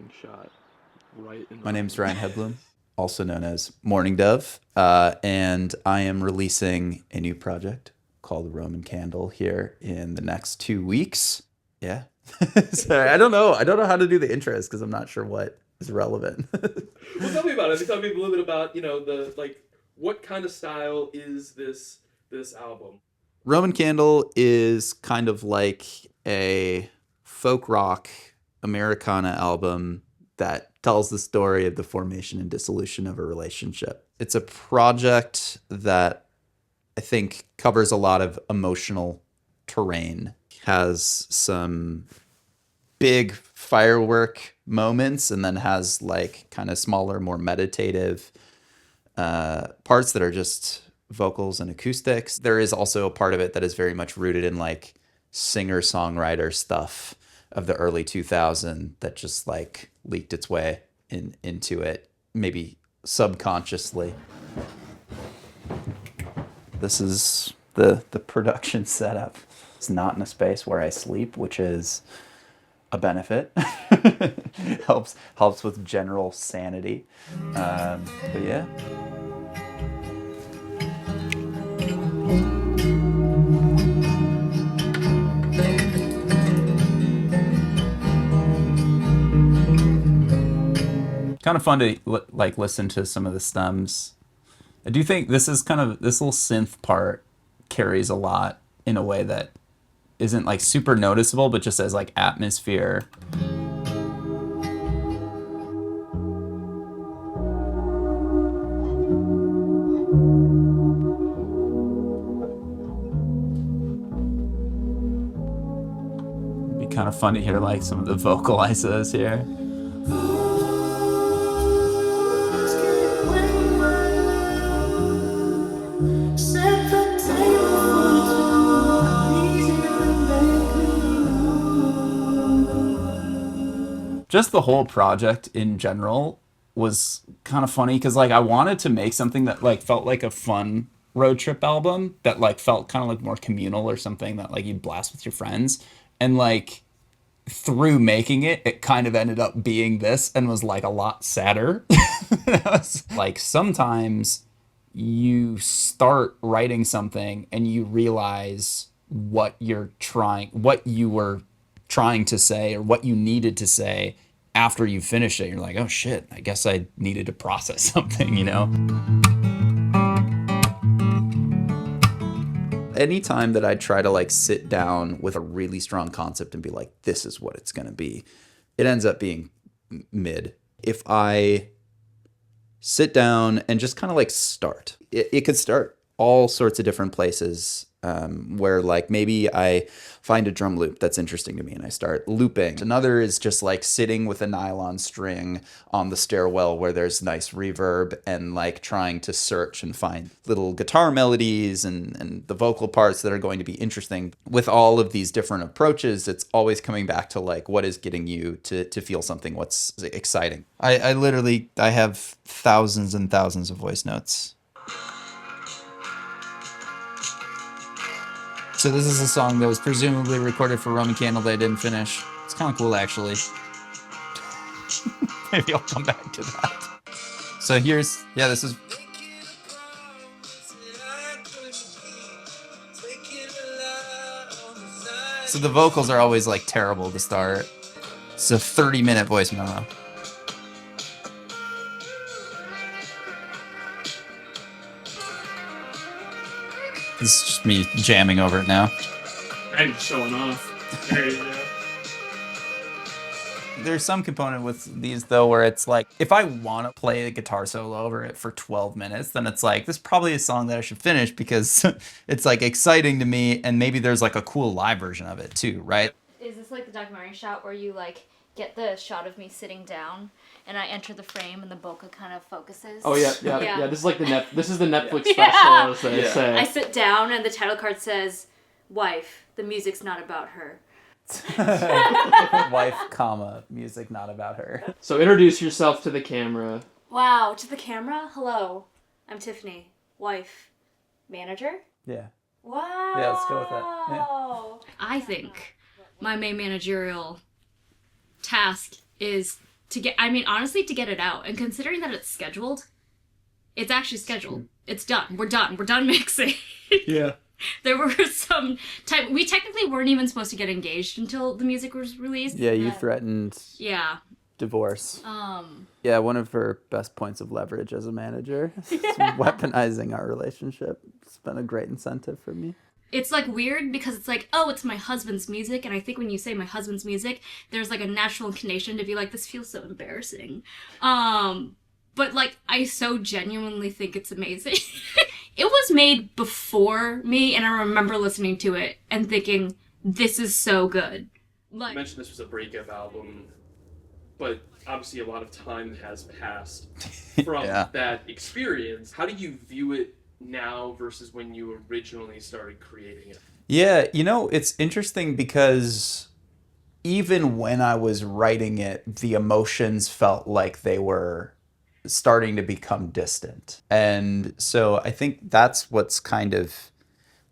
getting shot right in the My name's Ryan Hedblom, also known as Mourning Dove, and I am releasing a new project called Roman Candle here in the next 2 weeks. Yeah. Sorry, I don't know how to do the intros because I'm not sure what is relevant. Well, tell me about it. Tell me a little bit about, what kind of style is this album? Roman Candle is kind of like a folk rock Americana album that tells the story of the formation and dissolution of a relationship. It's a project that I think covers a lot of emotional terrain, has some big firework moments, and then has like kind of smaller, more meditative parts that are just vocals and acoustics. There is also a part of it that is very much rooted in like singer-songwriter stuff of the early 2000s that just like leaked its way into it, maybe subconsciously. This is the production setup. It's not in a space where I sleep, which is a benefit. helps with general sanity. But yeah. Kind of fun to like listen to some of the stems. I do think this little synth part carries a lot in a way that isn't like super noticeable, but just as like atmosphere. It'd be kind of fun to hear like some of the vocal isos here. Just the whole project in general was kind of funny because like I wanted to make something that like felt like a fun road trip album that like felt kind of like more communal or something that like you'd blast with your friends, and like through making it, it kind of ended up being this and was like a lot sadder. Like sometimes you start writing something and you realize what you were trying to say or what you needed to say after you finish it. You're like, oh shit, I guess I needed to process something, you know? Anytime that I try to like sit down with a really strong concept and be like, this is what it's going to be, it ends up being mid. If I sit down and just kind of like start, it could start all sorts of different places, where like maybe I find a drum loop that's interesting to me and I start looping. Another is just like sitting with a nylon string on the stairwell where there's nice reverb and like trying to search and find little guitar melodies and the vocal parts that are going to be interesting. With all of these different approaches, it's always coming back to like what is getting you to feel something, what's exciting. I literally have thousands and thousands of voice notes. So this is a song that was presumably recorded for Roman Candle that I didn't finish. It's kind of cool, actually. Maybe I'll come back to that. So this is... So the vocals are always like terrible to start. It's a 30-minute voice memo. This is just me jamming over it now. And showing off. There you go. There's some component with these though where it's like, if I want to play a guitar solo over it for 12 minutes, then it's like, this is probably a song that I should finish because it's like exciting to me, and maybe there's like a cool live version of it too, right? Is this like the documentary shot where you like get the shot of me sitting down and I enter the frame and the bokeh kind of focuses? Oh yeah. This is like this is the Netflix special, as they say. I sit down and the title card says, "Wife, the music's not about her." Wife, comma, music not about her. So introduce yourself to the camera. Wow, to the camera? Hello, I'm Tiffany, wife, manager? Yeah. Wow. Yeah, let's go with that. Yeah. I think my main managerial task is honestly, to get it out. And considering that it's scheduled, it's actually scheduled. It's done. We're done. We're done mixing. Yeah. There were some time. We technically weren't even supposed to get engaged until the music was released. Yeah, you threatened Yeah. divorce. Yeah, one of her best points of leverage as a manager is weaponizing our relationship. It's been a great incentive for me. It's like weird because it's like, oh, it's my husband's music, and I think when you say my husband's music, there's like a natural inclination to be like, this feels so embarrassing. But like, I so genuinely think it's amazing. It was made before me, and I remember listening to it and thinking, this is so good. Like, You mentioned this was a breakup album, but obviously a lot of time has passed from that experience. How do you view it now versus when you originally started creating it? Yeah, you know, it's interesting because even when I was writing it, the emotions felt like they were starting to become distant. And so I think that's what's kind of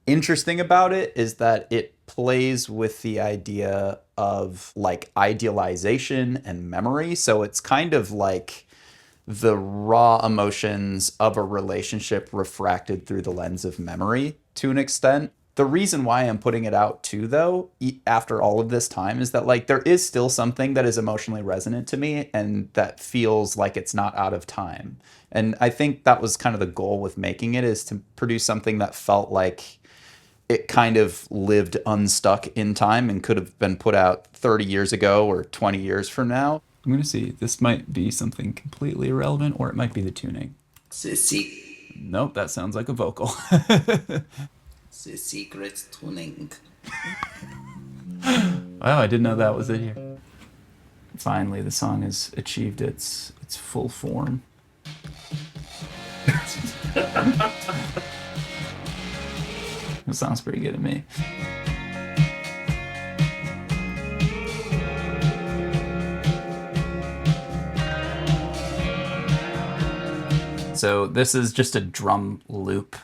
interesting about it, is that it plays with the idea of like idealization and memory. So it's kind of like the raw emotions of a relationship refracted through the lens of memory to an extent. The reason why I'm putting it out too, though, after all of this time, is that like there is still something that is emotionally resonant to me and that feels like it's not out of time. And I think that was kind of the goal with making it, is to produce something that felt like it kind of lived unstuck in time and could have been put out 30 years ago or 20 years from now. I'm going to see. This might be something completely irrelevant, or it might be the tuning. Nope, that sounds like a vocal. The secret tuning. Wow, I didn't know that was it here. Finally, the song has achieved its full form. It sounds pretty good to me. So this is just a drum loop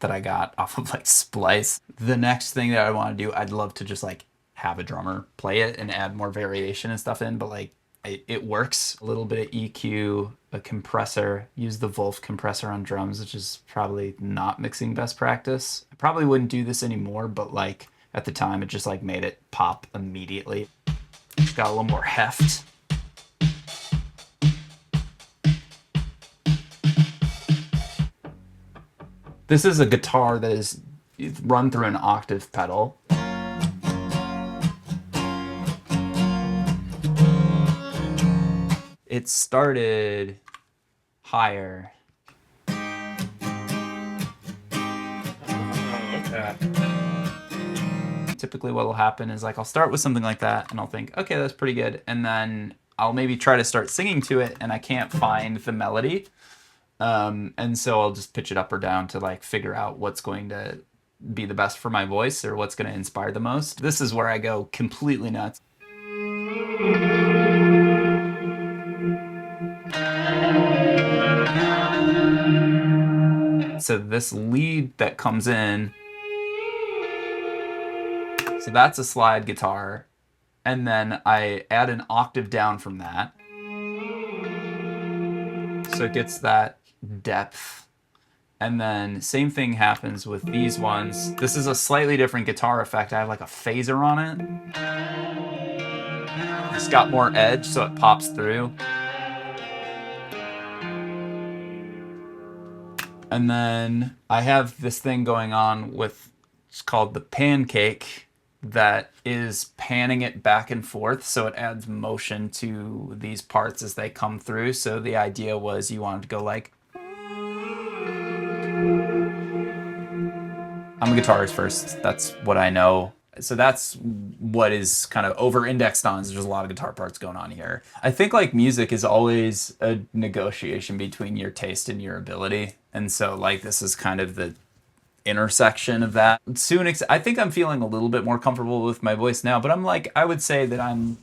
that I got off of like Splice. The next thing that I want to do, I'd love to just like have a drummer play it and add more variation and stuff in, but like it works. A little bit of EQ, a compressor, use the Wolf compressor on drums, which is probably not mixing best practice. I probably wouldn't do this anymore, but like at the time it just like made it pop immediately. Got a little more heft. This is a guitar that is run through an octave pedal. It started higher. Okay. Typically what will happen is like I'll start with something like that and I'll think, okay, that's pretty good. And then I'll maybe try to start singing to it and I can't find the melody. And so I'll just pitch it up or down to like figure out what's going to be the best for my voice or what's going to inspire the most. This is where I go completely nuts. So this lead that comes in, so that's a slide guitar, and then I add an octave down from that. So it gets that depth. And then same thing happens with these ones. This is a slightly different guitar effect. I have like a phaser on it. It's got more edge, so it pops through. And then I have this thing going on with, it's called the pancake, that is panning it back and forth, so it adds motion to these parts as they come through. So the idea was you wanted to go like, I'm a guitarist first, that's what I know. So that's what is kind of over-indexed on, is there's a lot of guitar parts going on here. I think like music is always a negotiation between your taste and your ability. And so like this is kind of the intersection of that. Soon, I think I'm feeling a little bit more comfortable with my voice now, but I'm like, I would say that I'm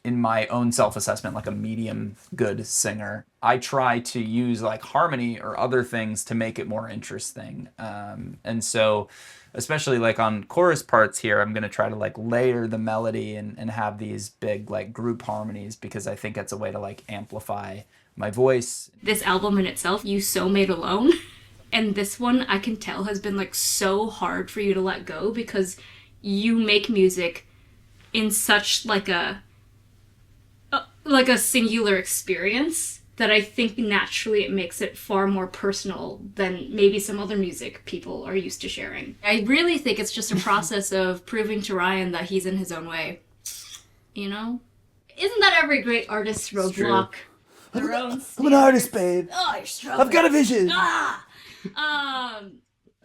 in my own self-assessment like a medium good singer. I try to use like harmony or other things to make it more interesting. And so especially like on chorus parts here, I'm going to try to like layer the melody and have these big like group harmonies, because I think it's a way to like amplify my voice. This album in itself, You So Made Alone, and this one I can tell has been like so hard for you to let go, because you make music in such like a singular experience that I think naturally it makes it far more personal than maybe some other music people are used to sharing. I really think it's just a process of proving to Ryan that he's in his own way. You know? Isn't that every great artist's roadblock? Their own I'm an artist, babe. Oh, you're struggling. I've got a vision.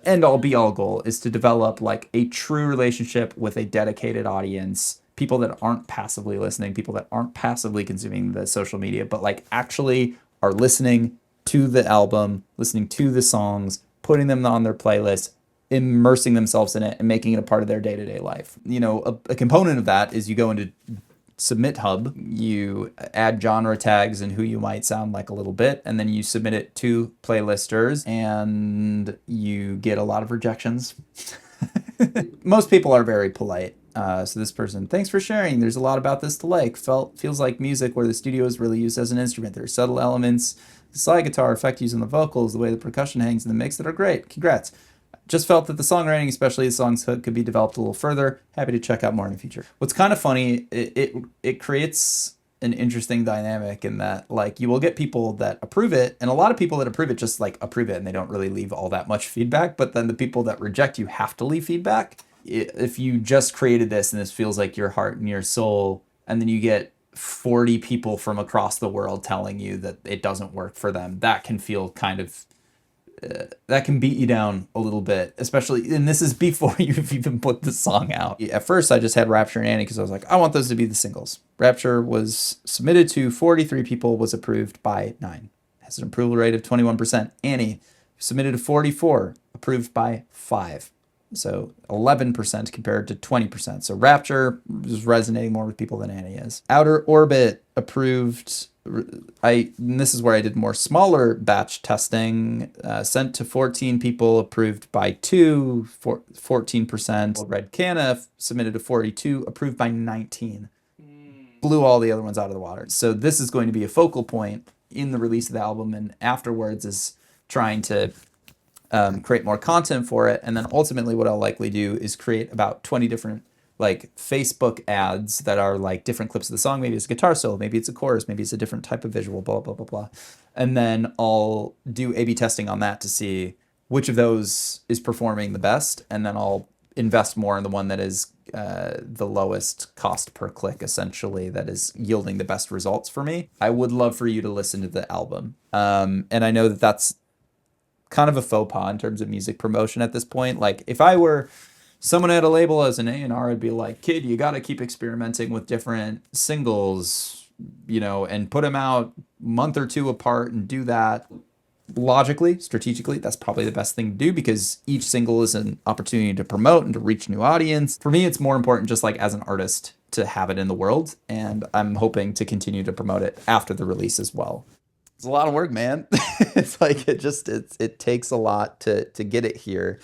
End all be all goal is to develop like a true relationship with a dedicated audience, people that aren't passively listening, people that aren't passively consuming the social media, but like actually are listening to the album, listening to the songs, putting them on their playlist, immersing themselves in it and making it a part of their day-to-day life. You know, a component of that is you go into Submit Hub, you add genre tags and who you might sound like a little bit, and then you submit it to playlisters and you get a lot of rejections. Most people are very polite. So this person, thanks for sharing. There's a lot about this to like. Feels like music where the studio is really used as an instrument. There are subtle elements, the slide guitar effect used on the vocals, the way the percussion hangs in the mix that are great. Congrats. Just felt that the songwriting, especially the song's hook, could be developed a little further. Happy to check out more in the future. What's kind of funny, it creates an interesting dynamic in that like you will get people that approve it, and a lot of people that approve it just like approve it and they don't really leave all that much feedback. But then the people that reject you have to leave feedback. If you just created this and this feels like your heart and your soul, and then you get 40 people from across the world telling you that it doesn't work for them, that can feel kind of that can beat you down a little bit, especially, and this is before you've even put the song out. At first, I just had Rapture and Annie because I was like, I want those to be the singles. Rapture was submitted to 43 people, was approved by 9. Has an approval rate of 21%. Annie submitted to 44, approved by 5. So 11% compared to 20%. So Rapture is resonating more with people than Annie is. Outer Orbit approved. And this is where I did more smaller batch testing. Sent to 14 people, approved by 2, 14%. Red Canna submitted to 42, approved by 19. Blew all the other ones out of the water. So this is going to be a focal point in the release of the album, and afterwards is trying to create more content for it. And then ultimately what I'll likely do is create about 20 different like Facebook ads that are like different clips of the song. Maybe it's a guitar solo, maybe it's a chorus, maybe it's a different type of visual, blah, blah, blah, blah. And then I'll do A/B testing on that to see which of those is performing the best. And then I'll invest more in the one that is the lowest cost per click, essentially, that is yielding the best results for me. I would love for you to listen to the album. And I know that that's kind of a faux pas in terms of music promotion at this point. Like if I were someone at a label as an A&R, I'd be like, kid, you got to keep experimenting with different singles, you know, and put them out a month or two apart and do that logically, strategically. That's probably the best thing to do, because each single is an opportunity to promote and to reach a new audience. For me, it's more important just like as an artist to have it in the world. And I'm hoping to continue to promote it after the release as well. It's a lot of work, man. It's like it takes a lot to get it here.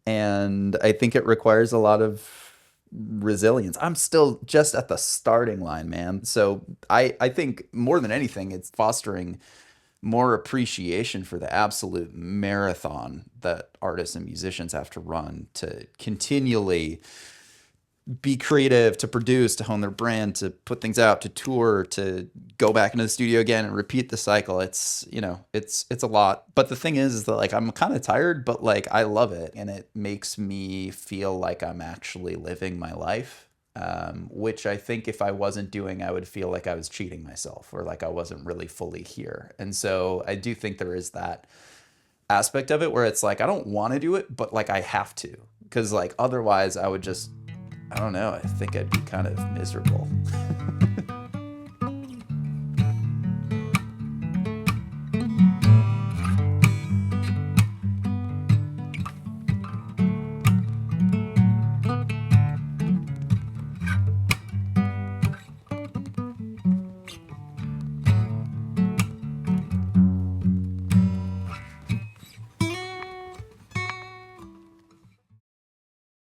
And I think it requires a lot of resilience. I'm still just at the starting line, man. So I think more than anything, it's fostering more appreciation for the absolute marathon that artists and musicians have to run to continually be creative, to produce, to hone their brand, to put things out, to tour, to go back into the studio again and repeat the cycle. It's, you know, it's a lot. But the thing is that like I'm kind of tired, but like I love it, and it makes me feel like I'm actually living my life, which I think if I wasn't doing, I would feel like I was cheating myself, or like I wasn't really fully here. And so I do think there is that aspect of it where it's like I don't want to do it, but like I have to, because like otherwise I would just, I don't know, I think I'd be kind of miserable.